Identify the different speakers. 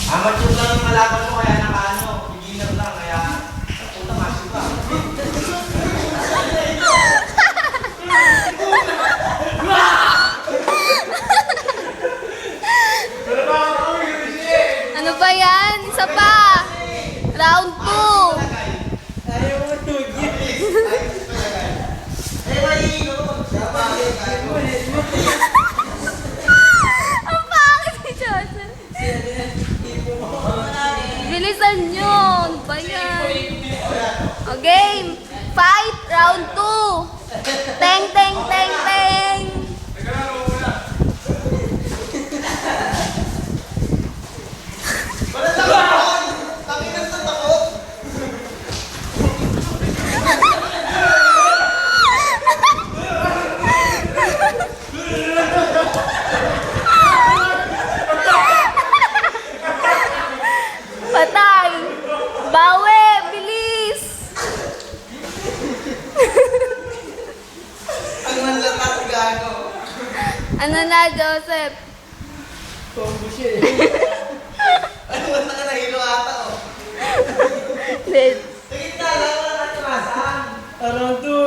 Speaker 1: Amateur lang yung kalaban mo, kaya nakaano, beginner lang, kaya puta massive ka.
Speaker 2: Ano ba yan? Isa pa! Round 2! Ang pangit ni Joseph! Bilisan nyo! Ano ba yan? O game! Fight! Round 2! Teng, teng, teng, teng! Patay! Bawi! Bilis!
Speaker 1: Ang nanlatas gago.
Speaker 2: Ano na, Joseph?
Speaker 1: Ano ba na nahilo ata oh.
Speaker 2: Dead.
Speaker 1: Tingin na lang, wala na tumasan.
Speaker 3: Around 2.